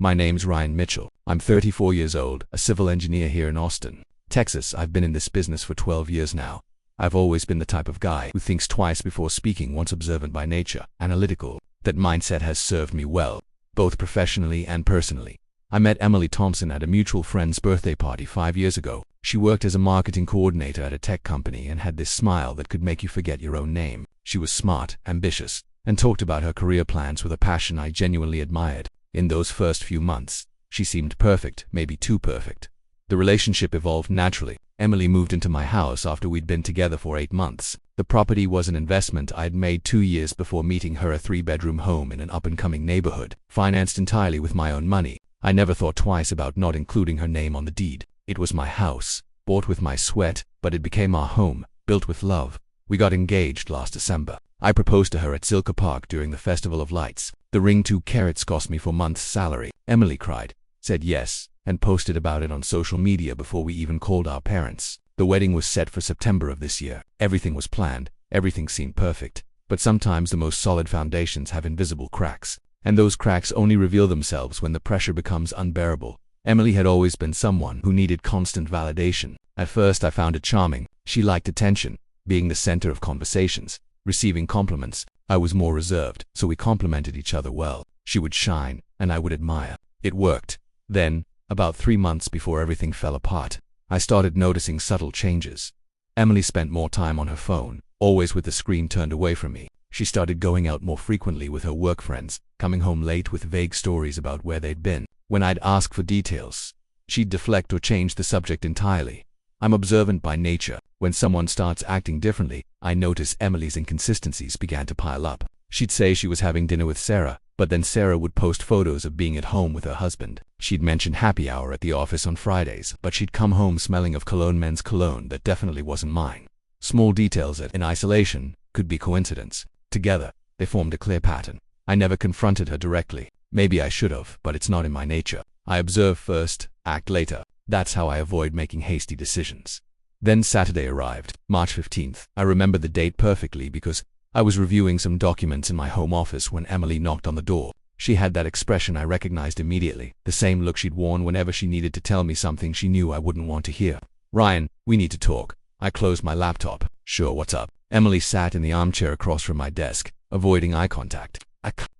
My name's Ryan Mitchell. I'm 34 years old, a civil engineer here in Austin, Texas. I've been in this business for 12 years now. I've always been the type of guy who thinks twice before speaking, once observant by nature, analytical. That mindset has served me well, both professionally and personally. I met Emily Thompson at a mutual friend's birthday party 5 years ago. She worked as a marketing coordinator at a tech company and had this smile that could make you forget your own name. She was smart, ambitious, and talked about her career plans with a passion I genuinely admired. In those first few months, she seemed perfect, maybe too perfect. The relationship evolved naturally. Emily moved into my house after we'd been together for 8 months. The property was an investment I'd made 2 years before meeting her, a 3-bedroom home in an up-and-coming neighborhood, financed entirely with my own money. I never thought twice about not including her name on the deed. It was my house, bought with my sweat, but it became our home, built with love. We got engaged last December. I proposed to her at Silka Park during the Festival of Lights. The ring, 2 carats, cost me 4 months' salary. Emily cried, said yes, and posted about it on social media before we even called our parents. The wedding was set for September of this year. Everything was planned, everything seemed perfect. But sometimes the most solid foundations have invisible cracks, and those cracks only reveal themselves when the pressure becomes unbearable. Emily had always been someone who needed constant validation. At first I found it charming. She liked attention, being the center of conversations, receiving compliments. I was more reserved, so we complemented each other well. She would shine, and I would admire. It worked. Then, about 3 months before everything fell apart, I started noticing subtle changes. Emily spent more time on her phone, always with the screen turned away from me. She started going out more frequently with her work friends, coming home late with vague stories about where they'd been. When I'd ask for details, she'd deflect or change the subject entirely. I'm observant by nature. When someone starts acting differently, I notice Emily's inconsistencies began to pile up. She'd say she was having dinner with Sarah, but then Sarah would post photos of being at home with her husband. She'd mention happy hour at the office on Fridays, but she'd come home smelling of cologne, men's cologne that definitely wasn't mine. Small details that, in isolation, could be coincidence. Together, they formed a clear pattern. I never confronted her directly. Maybe I should have, but it's not in my nature. I observe first, act later. That's how I avoid making hasty decisions. Then Saturday arrived, March 15th. I remember the date perfectly because I was reviewing some documents in my home office when Emily knocked on the door. She had that expression I recognized immediately, the same look she'd worn whenever she needed to tell me something she knew I wouldn't want to hear. "Ryan, we need to talk." I closed my laptop. "Sure, what's up?" Emily sat in the armchair across from my desk, avoiding eye contact.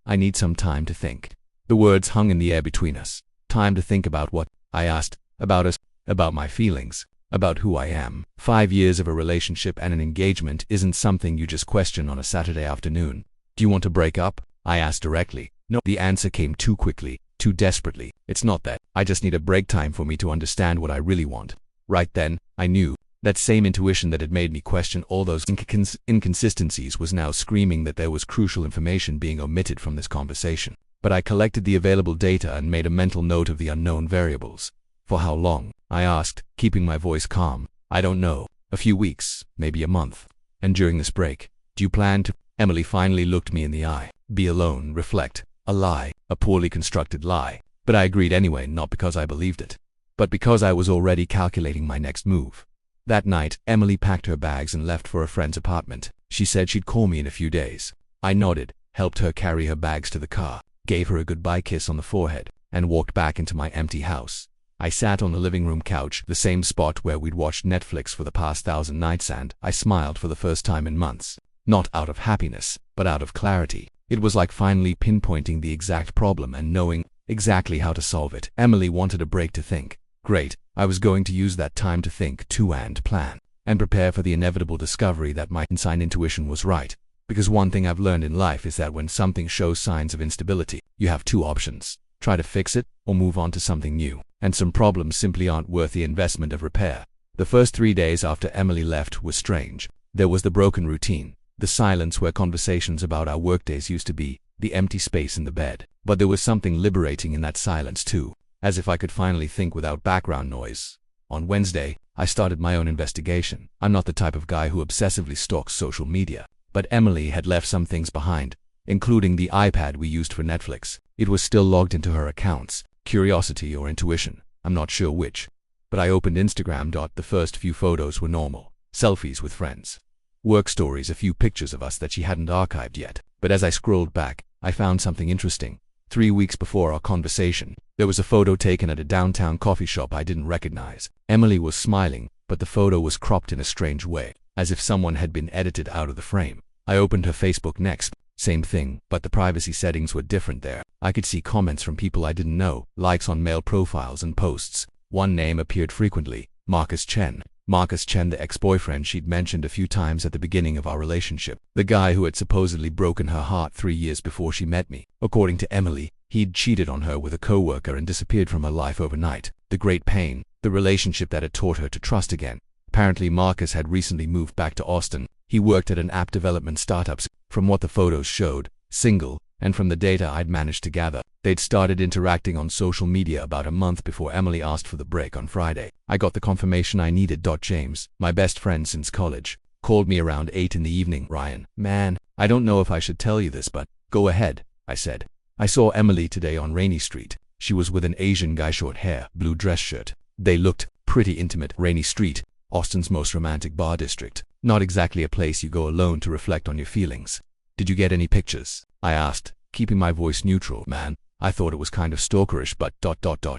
I need some time to think." The words hung in the air between us. "Time to think about what?" I asked. "About us, about my feelings, about who I am." 5 years of a relationship and an engagement isn't something you just question on a Saturday afternoon. "Do you want to break up?" I asked directly. No, the answer came too quickly, too desperately. "It's not that. I just need a break, time for me to understand what I really want." Right then, I knew. That same intuition that had made me question all those inconsistencies was now screaming that there was crucial information being omitted from this conversation. But I collected the available data and made a mental note of the unknown variables. "For how long?" I asked, keeping my voice calm. "I don't know. A few weeks, maybe a month. And during this break, do you plan to?" Emily finally looked me in the eye. Be alone, reflect. A lie, a poorly constructed lie. But I agreed anyway, not because I believed it, but because I was already calculating my next move. That night, Emily packed her bags and left for a friend's apartment. She said she'd call me in a few days. I nodded, helped her carry her bags to the car, gave her a goodbye kiss on the forehead, and walked back into my empty house. I sat on the living room couch, the same spot where we'd watched Netflix for the past 1,000 nights, and I smiled for the first time in months. Not out of happiness, but out of clarity. It was like finally pinpointing the exact problem and knowing exactly how to solve it. Emily wanted a break to think. Great. I was going to use that time to think too and plan, and prepare for the inevitable discovery that my inside intuition was right. Because one thing I've learned in life is that when something shows signs of instability, you have 2 options. Try to fix it, or move on to something new. And some problems simply aren't worth the investment of repair. The first 3 days after Emily left were strange. There was the broken routine, the silence where conversations about our workdays used to be, the empty space in the bed. But there was something liberating in that silence too. As if I could finally think without background noise. On Wednesday, I started my own investigation. I'm not the type of guy who obsessively stalks social media, but Emily had left some things behind, including the iPad we used for Netflix. It was still logged into her accounts. Curiosity or intuition, I'm not sure which. But I opened Instagram. The first few photos were normal. Selfies with friends. Work stories, a few pictures of us that she hadn't archived yet. But as I scrolled back, I found something interesting. 3 weeks before our conversation, there was a photo taken at a downtown coffee shop I didn't recognize. Emily was smiling, but the photo was cropped in a strange way, as if someone had been edited out of the frame. I opened her Facebook next. Same thing, but the privacy settings were different there. I could see comments from people I didn't know, likes on male profiles and posts. One name appeared frequently: Marcus Chen. Marcus Chen, the ex-boyfriend she'd mentioned a few times at the beginning of our relationship. The guy who had supposedly broken her heart 3 years before she met me. According to Emily, he'd cheated on her with a coworker and disappeared from her life overnight. The great pain, the relationship that had taught her to trust again. Apparently Marcus had recently moved back to Austin. He worked at an app development startup. From what the photos showed, single, and from the data I'd managed to gather, they'd started interacting on social media about a month before Emily asked for the break on Friday. I got the confirmation I needed. James, my best friend since college, called me around 8 in the evening. "Ryan, man, I don't know if I should tell you this, but go ahead," I said. "I saw Emily today on Rainy Street. She was with an Asian guy, short hair, blue dress shirt. They looked pretty intimate." Rainy Street, Austin's most romantic bar district. Not exactly a place you go alone to reflect on your feelings. "Did you get any pictures?" I asked, keeping my voice neutral. "Man, I thought it was kind of stalkerish, but ...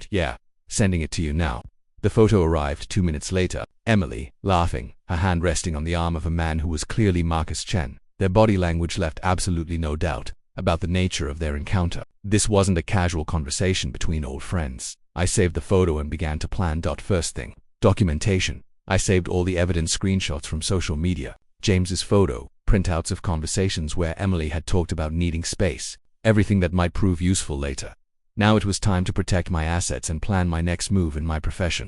Yeah, sending it to you now." The photo arrived 2 minutes later. Emily, laughing, her hand resting on the arm of a man who was clearly Marcus Chen. Their body language left absolutely no doubt about the nature of their encounter. This wasn't a casual conversation between old friends. I saved the photo and began to plan. First thing, documentation. I saved all the evidence, screenshots from social media, James's photo, printouts of conversations where Emily had talked about needing space, everything that might prove useful later. Now it was time to protect my assets and plan my next move in my profession.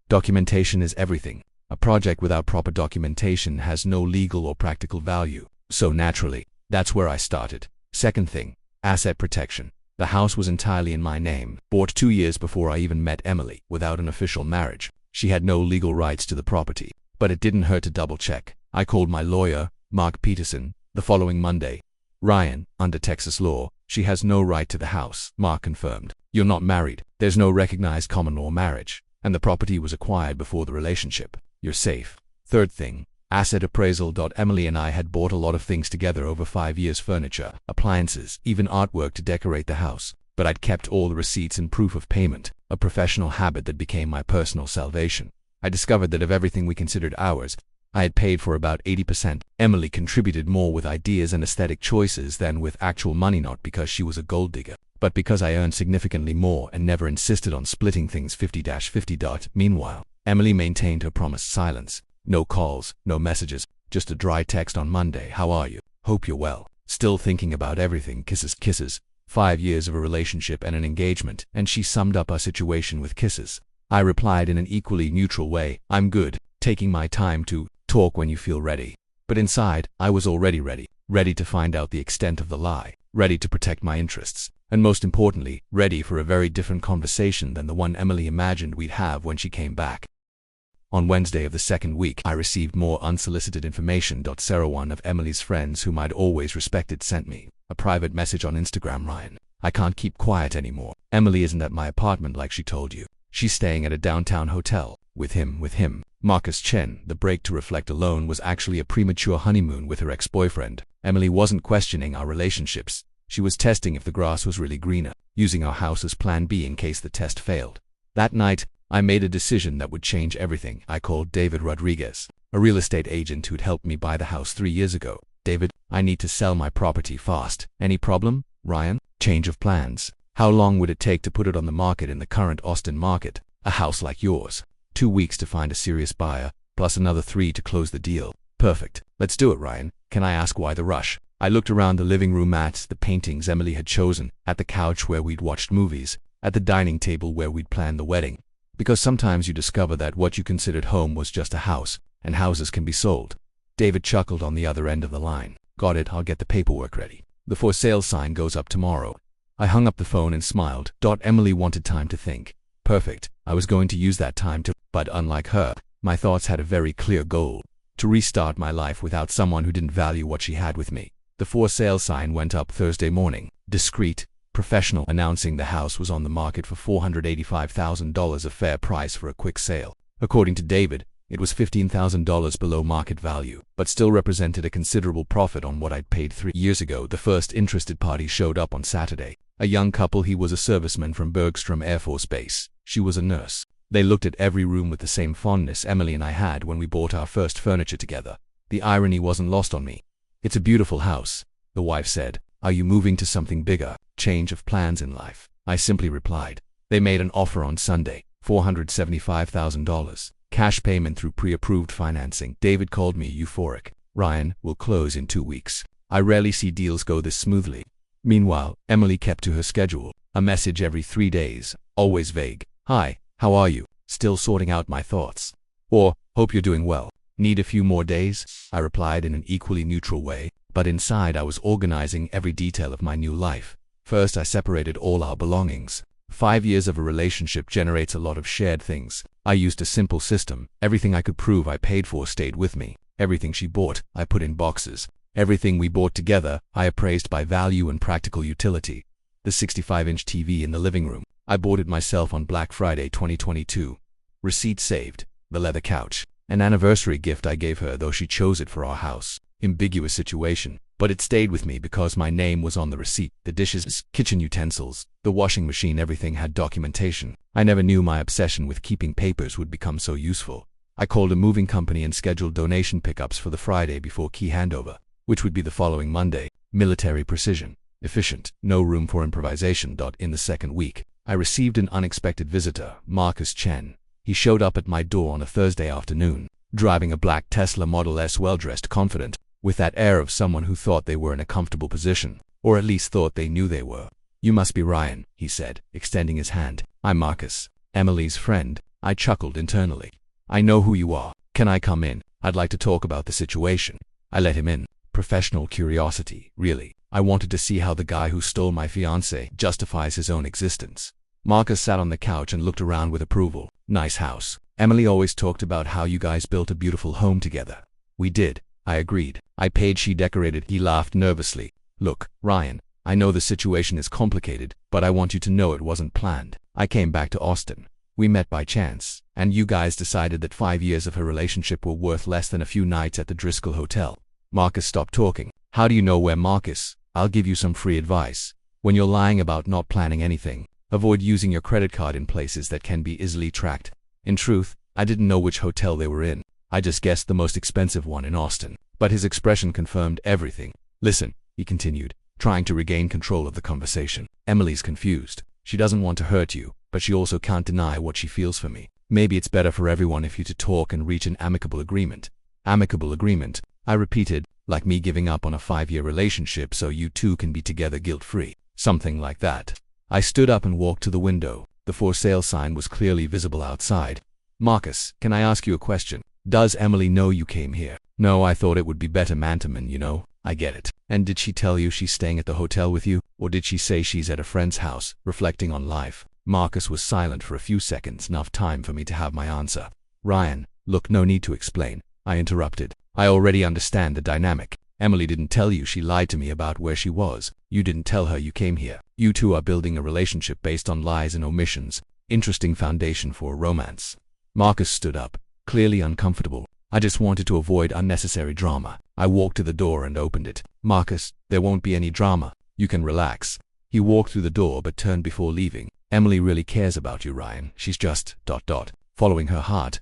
Documentation is everything. A project without proper documentation has no legal or practical value. So naturally, that's where I started. Second thing, asset protection. The house was entirely in my name, bought 2 years before I even met Emily, without an official marriage. She had no legal rights to the property, but it didn't hurt to double-check. I called my lawyer, Mark Peterson, the following Monday. "Ryan, under Texas law, she has no right to the house," Mark confirmed. "You're not married, there's no recognized common law marriage, and the property was acquired before the relationship. You're safe." Third thing, asset appraisal. Emily and I had bought a lot of things together over 5 years: furniture, appliances, even artwork to decorate the house. But I'd kept all the receipts and proof of payment, a professional habit that became my personal salvation. I discovered that of everything we considered ours, I had paid for about 80%. Emily contributed more with ideas and aesthetic choices than with actual money, not because she was a gold digger, but because I earned significantly more and never insisted on splitting things 50-50. Meanwhile, Emily maintained her promised silence. No calls, no messages, just a dry text on Monday: "How are you? Hope you're well. Still thinking about everything. Kisses, kisses." 5 years of a relationship and an engagement, and she summed up our situation with kisses. I replied in an equally neutral way: "I'm good, taking my time to talk when you feel ready." But inside, I was already ready. Ready to find out the extent of the lie, ready to protect my interests, and most importantly, ready for a very different conversation than the one Emily imagined we'd have when she came back. On Wednesday of the second week, I received more unsolicited information. Sarah, one of Emily's friends whom I'd always respected, sent me a private message on Instagram: "Ryan, I can't keep quiet anymore. Emily isn't at my apartment like she told you. She's staying at a downtown hotel with him. Marcus Chen." The break to reflect alone was actually a premature honeymoon with her ex-boyfriend. Emily wasn't questioning our relationships. She was testing if the grass was really greener, using our house as plan B in case the test failed. That night, I made a decision that would change everything. I called David Rodriguez, a real estate agent who'd helped me buy the house 3 years ago. "David, I need to sell my property fast. Any problem, Ryan?" "Change of plans. How long would it take to put it on the market in the current Austin market? A house like yours. 2 weeks to find a serious buyer, plus another 3 to close the deal." "Perfect. Let's do it, Ryan. Can I ask why the rush?" I looked around the living room at the paintings Emily had chosen, at the couch where we'd watched movies, at the dining table where we'd planned the wedding. Because sometimes you discover that what you considered home was just a house, and houses can be sold. David chuckled on the other end of the line. "Got it, I'll get the paperwork ready. The for sale sign goes up tomorrow." I hung up the phone and smiled. Emily wanted time to think. Perfect. I was going to use that time to, but unlike her, my thoughts had a very clear goal: to restart my life without someone who didn't value what she had with me. The for sale sign went up Thursday morning, discreet, professional, announcing the house was on the market for $485,000, a fair price for a quick sale. According to David, it was $15,000 below market value, but still represented a considerable profit on what I'd paid 3 years ago. The first interested party showed up on Saturday. A young couple. He was a serviceman from Bergstrom Air Force Base. She was a nurse. They looked at every room with the same fondness Emily and I had when we bought our first furniture together. The irony wasn't lost on me. "It's a beautiful house," the wife said. "Are you moving to something bigger? Change of plans in life?" I simply replied. They made an offer on Sunday, $475,000. Cash payment through pre-approved financing. David called me euphoric. "Ryan, we'll close in 2 weeks." I rarely see deals go this smoothly. Meanwhile, Emily kept to her schedule. A message every 3 days, always vague. "Hi, how are you? Still sorting out my thoughts." Or, "Hope you're doing well. Need a few more days?" I replied in an equally neutral way, but inside I was organizing every detail of my new life. First, I separated all our belongings. 5 years of a relationship generates a lot of shared things. I used a simple system. Everything I could prove I paid for stayed with me. Everything she bought, I put in boxes. Everything we bought together, I appraised by value and practical utility. The 65-inch TV in the living room, I bought it myself on Black Friday 2022. Receipt saved. The leather couch, an anniversary gift I gave her, though she chose it for our house. Ambiguous situation, but it stayed with me because my name was on the receipt. The dishes, kitchen utensils, the washing machine, everything had documentation. I never knew my obsession with keeping papers would become so useful. I called a moving company and scheduled donation pickups for the Friday before key handover, which would be the following Monday. Military precision. Efficient. No room for improvisation. In the second week, I received an unexpected visitor, Marcus Chen. He showed up at my door on a Thursday afternoon, driving a black Tesla Model S, well-dressed, confident, with that air of someone who thought they were in a comfortable position, or at least thought they knew they were. "You must be Ryan," he said, extending his hand. "I'm Marcus, Emily's friend." I chuckled internally. "I know who you are. Can I come in? I'd like to talk about the situation." I let him in. Professional curiosity, really. I wanted to see how the guy who stole my fiancée justifies his own existence. Marcus sat on the couch and looked around with approval. "Nice house. Emily always talked about how you guys built a beautiful home together." "We did," I agreed. "I paid, she decorated." He laughed nervously. "Look, Ryan, I know the situation is complicated, but I want you to know it wasn't planned. I came back to Austin. We met by chance, and you guys decided that 5 years of her relationship were worth less than a few nights at the Driscoll Hotel." Marcus stopped talking. "How do you know where?" "Marcus, I'll give you some free advice. When you're lying about not planning anything, avoid using your credit card in places that can be easily tracked." In truth, I didn't know which hotel they were in. I just guessed the most expensive one in Austin, but his expression confirmed everything. "Listen," he continued, trying to regain control of the conversation. "Emily's confused. She doesn't want to hurt you, but she also can't deny what she feels for me. Maybe it's better for everyone if you to talk and reach an amicable agreement." "Amicable agreement," I repeated, "like me giving up on a 5-year relationship so you two can be together guilt-free." "Something like that." I stood up and walked to the window. The for sale sign was clearly visible outside. "Marcus, can I ask you a question? Does Emily know you came here?" "No, I thought it would be better man-to-man, you know." "I get it. And did she tell you she's staying at the hotel with you? Or did she say she's at a friend's house, reflecting on life?" Marcus was silent for a few seconds, enough time for me to have my answer. "Ryan, look, no need to explain," I interrupted. "I already understand the dynamic. Emily didn't tell you she lied to me about where she was. You didn't tell her you came here. You two are building a relationship based on lies and omissions. Interesting foundation for a romance." Marcus stood up, clearly uncomfortable. "I just wanted to avoid unnecessary drama." I walked to the door and opened it. "Marcus, there won't be any drama. You can relax." He walked through the door but turned before leaving. "Emily really cares about you, Ryan. She's just ... following her heart."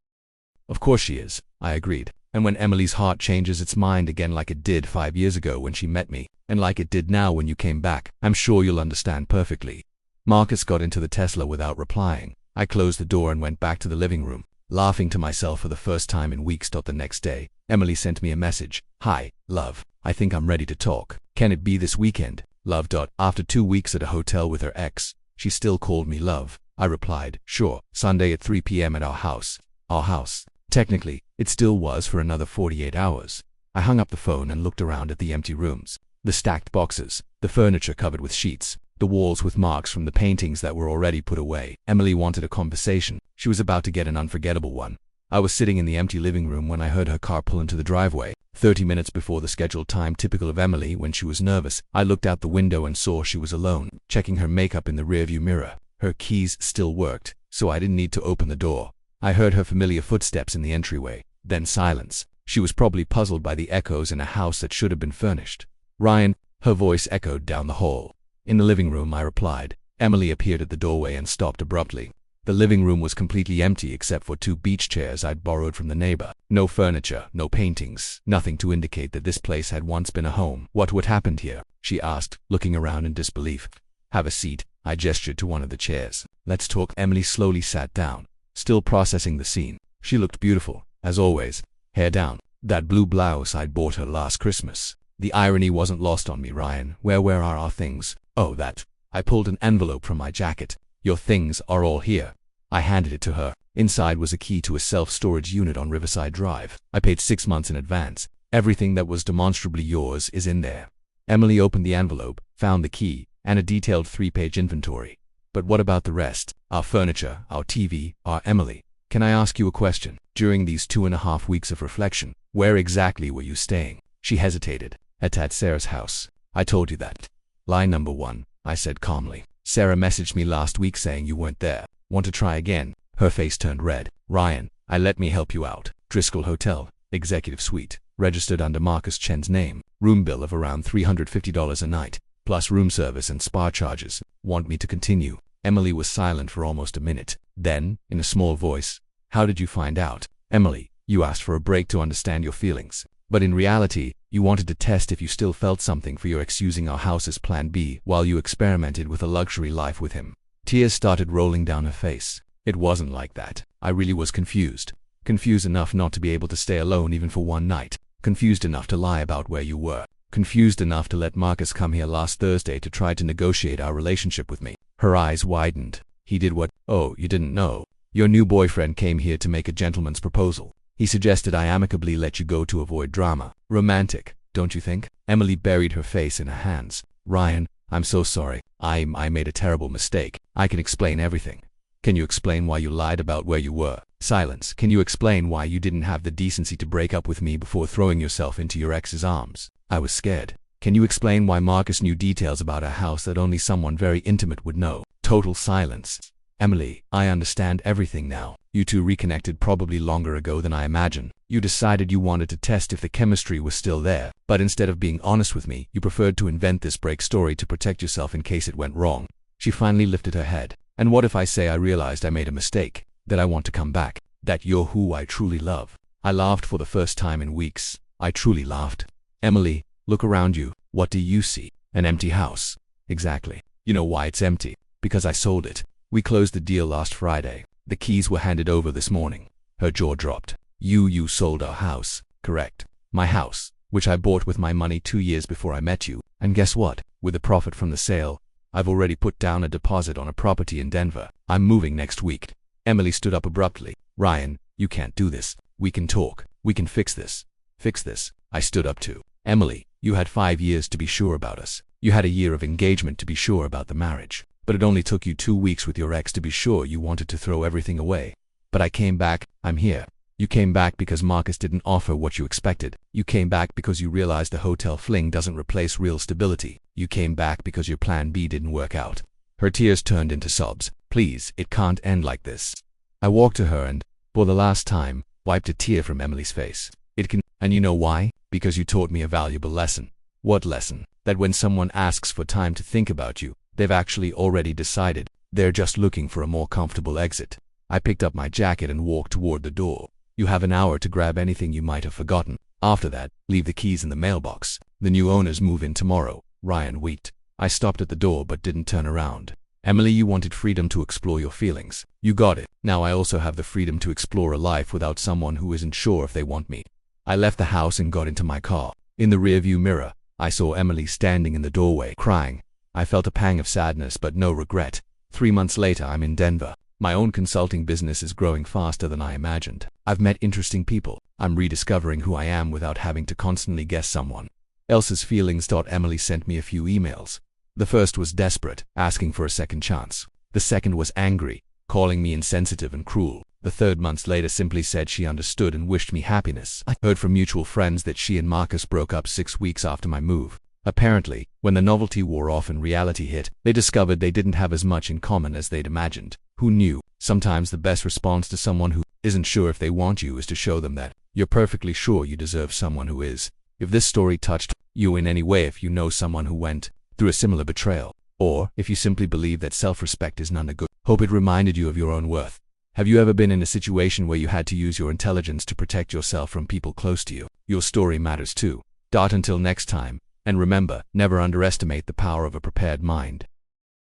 "Of course she is," I agreed. "And when Emily's heart changes its mind again, like it did 5 years ago when she met me, and like it did now when you came back, I'm sure you'll understand perfectly." Marcus got into the Tesla without replying. I closed the door and went back to the living room, laughing to myself for the first time in weeks. The next day, Emily sent me a message. "Hi, love. I think I'm ready to talk. Can it be this weekend? Love. After 2 weeks at a hotel with her ex, she still called me love. I replied, "Sure, Sunday at 3 p.m. at our house." Our house. Technically, it still was for another 48 hours. I hung up the phone and looked around at the empty rooms, the stacked boxes, the furniture covered with sheets, the walls with marks from the paintings that were already put away. Emily wanted a conversation. She was about to get an unforgettable one. I was sitting in the empty living room when I heard her car pull into the driveway, 30 minutes before the scheduled time, typical of Emily when she was nervous. I looked out the window and saw she was alone, checking her makeup in the rearview mirror. Her keys still worked, so I didn't need to open the door. I heard her familiar footsteps in the entryway, then silence. She was probably puzzled by the echoes in a house that should have been furnished. "Ryan," her voice echoed down the hall. In the living room, I replied. Emily appeared at the doorway and stopped abruptly. The living room was completely empty except for 2 beach chairs I'd borrowed from the neighbor. No furniture, no paintings, nothing to indicate that this place had once been a home. What happened here? She asked, looking around in disbelief. Have a seat. I gestured to one of the chairs. Let's talk. Emily slowly sat down, still processing the scene. She looked beautiful, as always, hair down. That blue blouse I'd bought her last Christmas. The irony wasn't lost on me. Ryan, where are our things? Oh, that. I pulled an envelope from my jacket. Your things are all here. I handed it to her. Inside was a key to a self-storage unit on Riverside Drive. I paid 6 months in advance. Everything that was demonstrably yours is in there. Emily opened the envelope, found the key, and a detailed 3-page inventory. But what about the rest? Our furniture, our TV, our Emily. Can I ask you a question? During these 2.5 weeks of reflection, where exactly were you staying? She hesitated. At Sarah's house. I told you that. Lie number 1, I said calmly. Sarah messaged me last week saying you weren't there. Want to try again? Her face turned red. Ryan, let me help you out. Driscoll Hotel, Executive Suite, registered under Marcus Chen's name. Room bill of around $350 a night, plus room service and spa charges. Want me to continue? Emily was silent for almost a minute. Then, in a small voice, how did you find out? Emily, you asked for a break to understand your feelings. But in reality, you wanted to test if you still felt something for your ex, using our house as plan B while you experimented with a luxury life with him. Tears started rolling down her face. It wasn't like that. I really was confused. Confused enough not to be able to stay alone even for one night. Confused enough to lie about where you were. Confused enough to let Marcus come here last Thursday to try to negotiate our relationship with me. Her eyes widened. He did what? Oh, you didn't know. Your new boyfriend came here to make a gentleman's proposal. He suggested I amicably let you go to avoid drama. Romantic, don't you think? Emily buried her face in her hands. Ryan, I'm so sorry. I made a terrible mistake. I can explain everything. Can you explain why you lied about where you were? Silence. Can you explain why you didn't have the decency to break up with me before throwing yourself into your ex's arms? I was scared. Can you explain why Marcus knew details about our house that only someone very intimate would know? Total silence. Emily, I understand everything now. You two reconnected probably longer ago than I imagine. You decided you wanted to test if the chemistry was still there, but instead of being honest with me, you preferred to invent this break story to protect yourself in case it went wrong. She finally lifted her head. And what if I say I realized I made a mistake, that I want to come back, that you're who I truly love? I laughed for the first time in weeks. I truly laughed. Emily, look around you. What do you see? An empty house. Exactly. You know why it's empty? Because I sold it. We closed the deal last Friday. The keys were handed over this morning. Her jaw dropped. You sold our house, correct? My house, which I bought with my money 2 years before I met you. And guess what? With the profit from the sale, I've already put down a deposit on a property in Denver. I'm moving next week. Emily stood up abruptly. Ryan, you can't do this. We can talk. We can fix this. Fix this. I stood up too. Emily, you had 5 years to be sure about us. You had a year of engagement to be sure about the marriage. But it only took you 2 weeks with your ex to be sure you wanted to throw everything away. But I came back. I'm here. You came back because Marcus didn't offer what you expected. You came back because you realized the hotel fling doesn't replace real stability. You came back because your plan B didn't work out. Her tears turned into sobs. Please, it can't end like this. I walked to her and, for the last time, wiped a tear from Emily's face. It can, and you know why? Because you taught me a valuable lesson. What lesson? That when someone asks for time to think about you, they've actually already decided. They're just looking for a more comfortable exit. I picked up my jacket and walked toward the door. You have an hour to grab anything you might have forgotten. After that, leave the keys in the mailbox. The new owners move in tomorrow. Ryan winked. I stopped at the door but didn't turn around. Emily, you wanted freedom to explore your feelings. You got it. Now I also have the freedom to explore a life without someone who isn't sure if they want me. I left the house and got into my car. In the rearview mirror, I saw Emily standing in the doorway, crying. I felt a pang of sadness but no regret. 3 months later, I'm in Denver. My own consulting business is growing faster than I imagined. I've met interesting people. I'm rediscovering who I am without having to constantly guess someone else's feelings. Emily sent me a few emails. The first was desperate, asking for a second chance. The second was angry, calling me insensitive and cruel. The third, months later, simply said she understood and wished me happiness. I heard from mutual friends that she and Marcus broke up 6 weeks after my move. Apparently, when the novelty wore off and reality hit, they discovered they didn't have as much in common as they'd imagined. Who knew? Sometimes the best response to someone who isn't sure if they want you is to show them that you're perfectly sure you deserve someone who is. If this story touched you in any way, if you know someone who went through a similar betrayal, Or, if you simply believe that self-respect is non-negotiable, hope it reminded you of your own worth. Have you ever been in a situation where you had to use your intelligence to protect yourself from people close to you? Your story matters too. Until next time, and remember, never underestimate the power of a prepared mind.